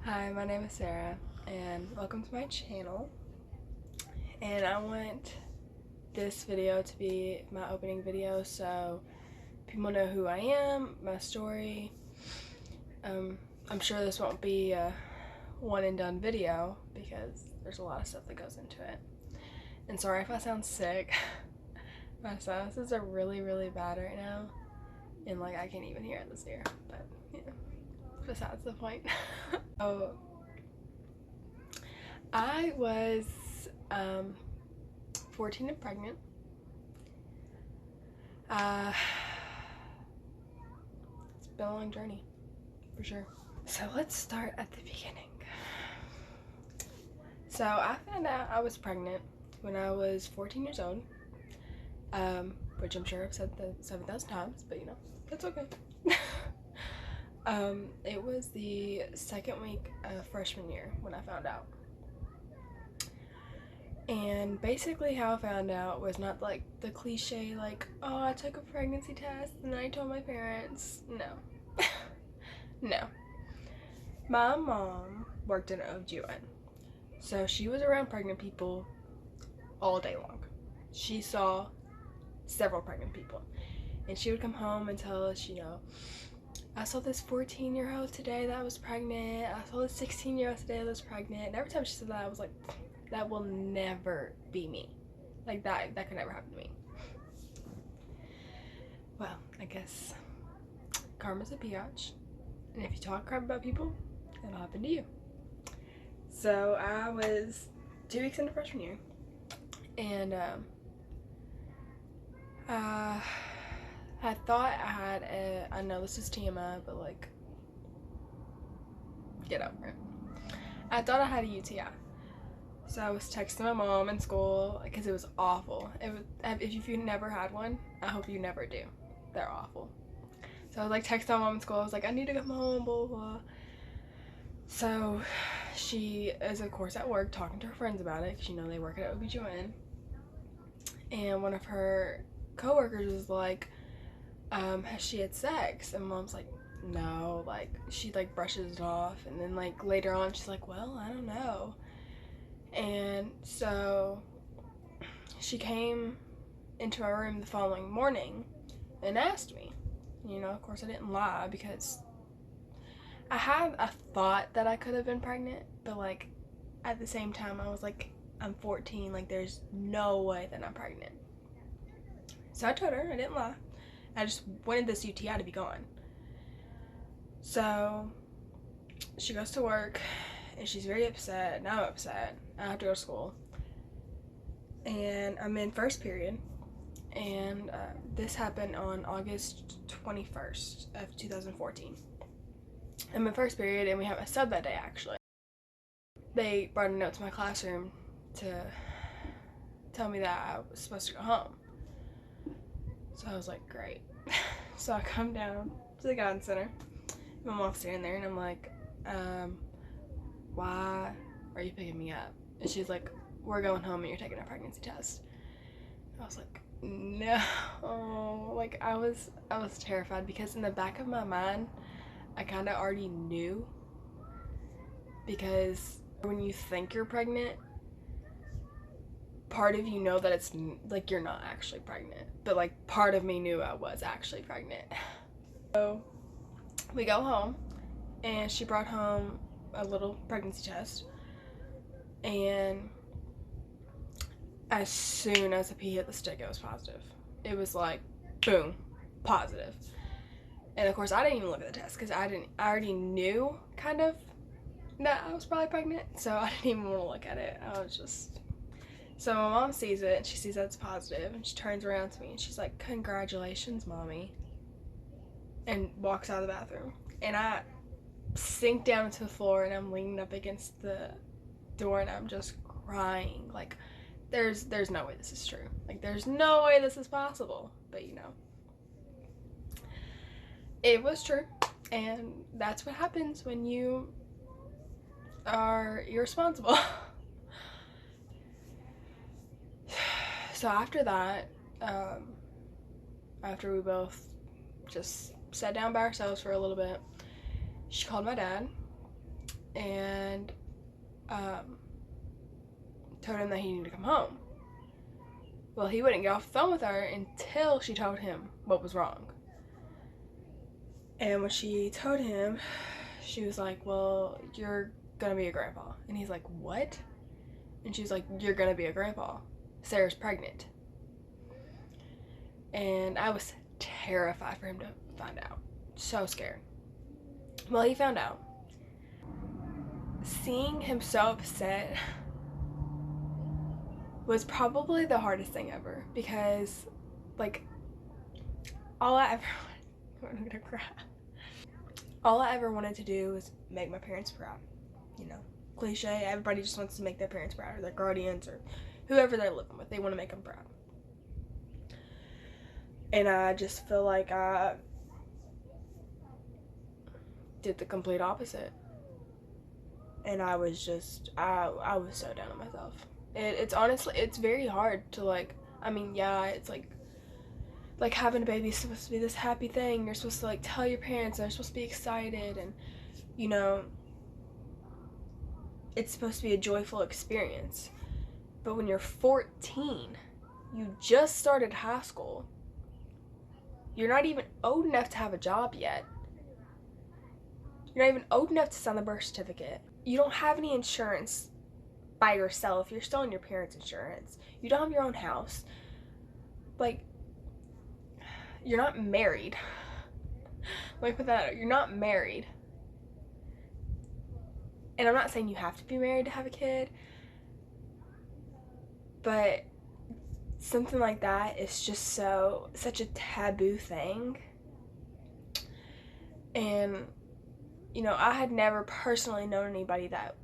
Hi, my name is Sarah, and welcome to my channel. And I want this video to be my opening video so people know who I am, my story. I'm sure this won't be a one and done video because there's a lot of stuff that goes into it. And sorry if I sound sick. My sinuses are really bad right now, and like I can't even hear it this ear, but yeah, besides the point. So I was 14 and pregnant. It's been a long journey, for sure. So let's start at the beginning. So I found out I was pregnant when I was 14 years old, which I'm sure I've said that 7,000 times, but you know, that's okay. It was the second week of freshman year when I found out. And basically how I found out was not like the cliche like, oh, I took a pregnancy test and then I told my parents. No. No. My mom worked in OBGYN, so she was around pregnant people all day long. She saw several pregnant people, and she would come home and tell us, you know, I saw this 14-year-old today that was pregnant, I saw this 16-year-old today that was pregnant, and every time she said that I was like, that will never be me. Like that could never happen to me. Well, I guess karma's a biatch, and if you talk crap about people, it'll happen to you. So I was 2 weeks into freshman year, and I thought I had I know this is TMI, but like, get over it. I thought I had a UTI. So I was texting my mom in school because it was awful. If you've never had one, I hope you never do. They're awful. So I was like texting my mom in school. I was like, I need to come home, blah, blah, blah. So she is, of course, at work talking to her friends about it because, you know, they work at OBGYN. And one of her coworkers was like, has she had sex? And mom's like, no. Like, she like brushes it off. And then like later on, she's like, well, I don't know. And so she came into my room the following morning and asked me. You know, of course I didn't lie because I had a thought that I could have been pregnant, but like at the same time I was like, I'm 14, like there's no way that I'm pregnant. So I told her, I didn't lie. I just wanted this UTI to be gone. So she goes to work and she's very upset, and I'm upset. I have to go to school. And I'm in first period, and this happened on August 21st of 2014. I'm in first period, and we have a sub that day, actually. They brought a note to my classroom to tell me that I was supposed to go home. So I was like, great. So I come down to the guidance center. My mom's standing there, and I'm like, why are you picking me up? And she's like, we're going home and you're taking a pregnancy test. I was like, no. Like I was terrified because in the back of my mind I kind of already knew, because when you think you're pregnant, part of you know that it's like you're not actually pregnant, but like part of me knew I was actually pregnant. So we go home and she brought home a little pregnancy test, and as soon as the pee hit the stick, it was positive. It was like, boom, positive. And of course, I didn't even look at the test because I already knew kind of that I was probably pregnant, so I didn't even want to look at it. I was just, so my mom sees it and she sees that it's positive, and she turns around to me and she's like, congratulations, mommy, and walks out of the bathroom. And I sink down to the floor and I'm leaning up against the door and I'm just crying. Like, there's no way this is true. Like, there's no way this is possible. But you know, it was true, and that's what happens when you are irresponsible. So after that, after we both just sat down by ourselves for a little bit, she called my dad, and told him that he needed to come home. Well, he wouldn't get off the phone with her until she told him what was wrong. And when she told him, she was like, well, you're gonna be a grandpa. And he's like, what? And she's like, you're gonna be a grandpa. Sarah's pregnant. And I was terrified for him to find out. So scared. Well, he found out. Seeing him so upset was probably the hardest thing ever, because, like, all I ever wanted to do was make my parents proud. You know, cliche, everybody just wants to make their parents proud, or their guardians, or whoever they're living with. They want to make them proud. And I just feel like I did the complete opposite. And I was just, I was so down on myself. It's honestly, it's very hard to, like, I mean, yeah, it's like having a baby is supposed to be this happy thing. You're supposed to, like, tell your parents, they're supposed to be excited, and, you know, it's supposed to be a joyful experience. But when you're 14, you just started high school, you're not even old enough to have a job yet. You're not even old enough to sign the birth certificate. You don't have any insurance by yourself. You're still on your parents' insurance. You don't have your own house. Like, you're not married. Let me put that out. You're not married. And I'm not saying you have to be married to have a kid, but something like that is just such a taboo thing. And, you know, I had never personally known anybody that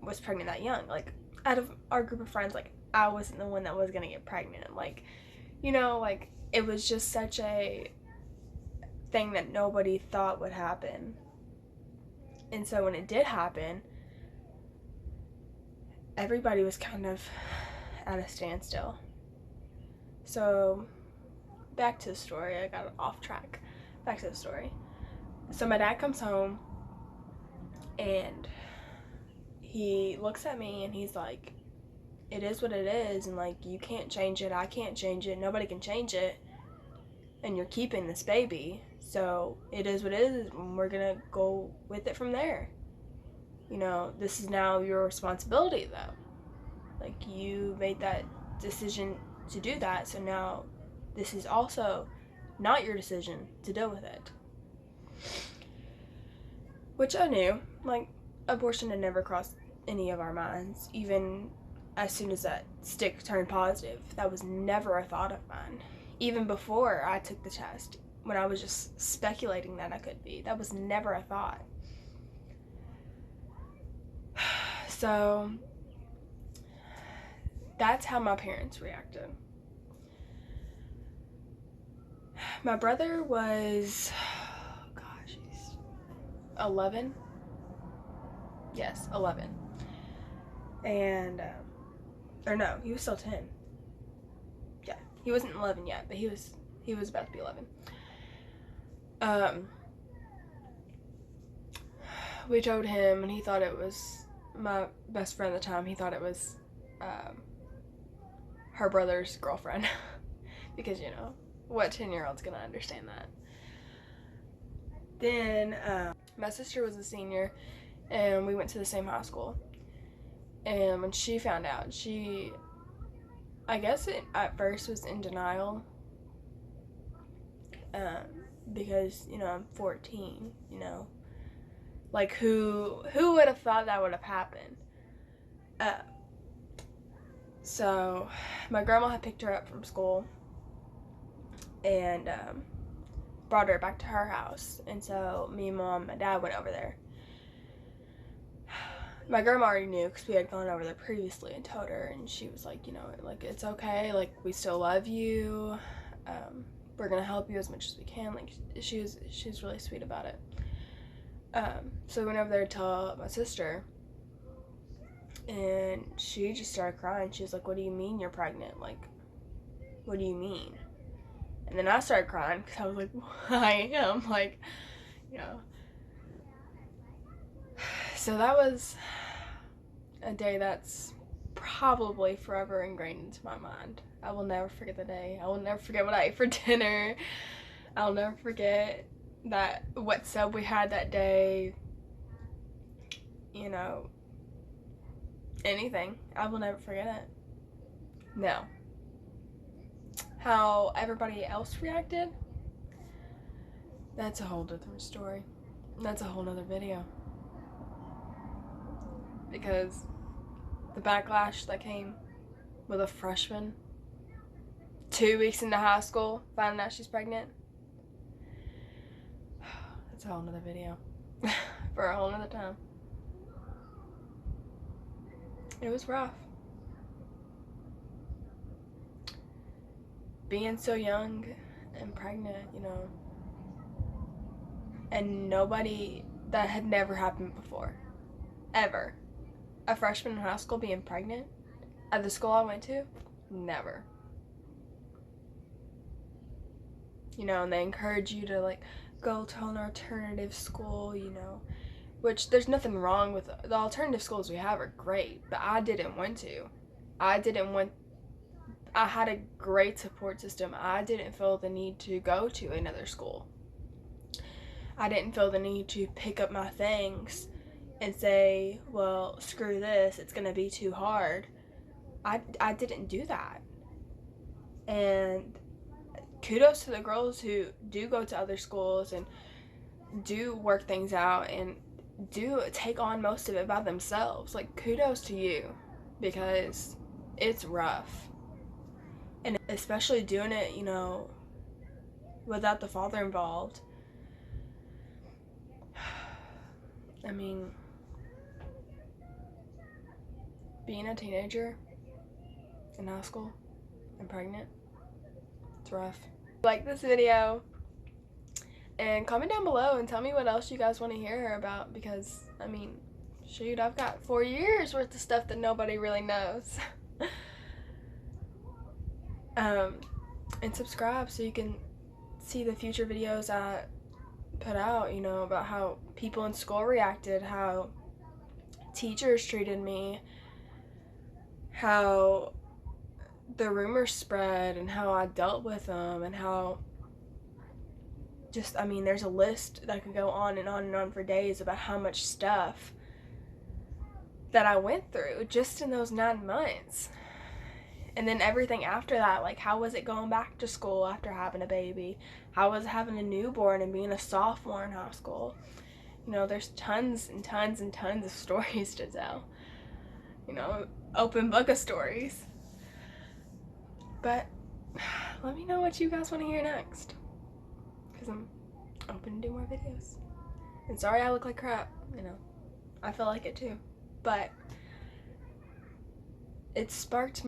was pregnant that young. Like, out of our group of friends, like, I wasn't the one that was gonna get pregnant. Like, you know, like, it was just such a thing that nobody thought would happen. And so when it did happen, everybody was kind of at a standstill. So, back to the story. I got off track. Back to the story. So my dad comes home, and he looks at me, and he's like, it is what it is, and, like, you can't change it, I can't change it, nobody can change it, and you're keeping this baby, so it is what it is, and we're gonna go with it from there. You know, this is now your responsibility, though. Like, you made that decision to do that, so now this is also not your decision to deal with it. Which I knew. Like, abortion had never crossed any of our minds. Even as soon as that stick turned positive, that was never a thought of mine. Even before I took the test, when I was just speculating that I could be, that was never a thought. So that's how my parents reacted. My brother was, gosh, he's 11. Yes, 11. And, or no, he was still 10. Yeah, he wasn't 11 yet, but he was about to be 11. We told him, and he thought it was my best friend at the time. He thought it was her brother's girlfriend. Because, you know, what 10-year-old's gonna understand that? Then my sister was a senior, and we went to the same high school. And when she found out, she, I guess it at first was in denial, because, you know, I'm 14, you know, like, who would have thought that would have happened? So my grandma had picked her up from school and brought her back to her house, and so me, mom, and dad went over there. My grandma already knew because we had gone over there previously and told her, and she was like, you know, like, it's okay, like, we still love you, we're gonna help you as much as we can. Like, she was really sweet about it. So we went over there to tell my sister, and she just started crying. She was like, what do you mean you're pregnant? Like, what do you mean? And then I started crying because I was like, well, I am, like, you know. So that was a day that's probably forever ingrained into my mind. I will never forget the day. I will never forget what I ate for dinner. I'll never forget what sub we had that day. You know, anything. I will never forget it. No. How everybody else reacted, that's a whole different story. That's a whole nother video. Because the backlash that came with a freshman 2 weeks into high school finding out she's pregnant, that's a whole nother video for a whole nother time. It was rough. Being so young and pregnant, you know, and nobody, that had never happened before, ever. A freshman in high school being pregnant at the school I went to, never. You know, and they encourage you to like go to an alternative school, you know, which there's nothing wrong with. The alternative schools we have are great, but I didn't want to. I had a great support system. I didn't feel the need to go to another school. I didn't feel the need to pick up my things and say, well, screw this, it's gonna be too hard. I didn't do that. And kudos to the girls who do go to other schools and do work things out and do take on most of it by themselves. Like, kudos to you, because it's rough. And especially doing it, you know, without the father involved. I mean, being a teenager in high school and pregnant, it's rough. Like this video and comment down below and tell me what else you guys want to hear about, because I mean, shoot, I've got 4 years worth of stuff that nobody really knows. And subscribe so you can see the future videos I put out, you know, about how people in school reacted, how teachers treated me, how the rumors spread and how I dealt with them, and how just, I mean, there's a list that could go on and on and on for days about how much stuff that I went through just in those 9 months. And then everything after that, like, how was it going back to school after having a baby? How was having a newborn and being a sophomore in high school? You know, there's tons and tons and tons of stories to tell. You know, open book of stories. But let me know what you guys want to hear next, because I'm open to do more videos. And sorry I look like crap, you know. I feel like it too. But it sparked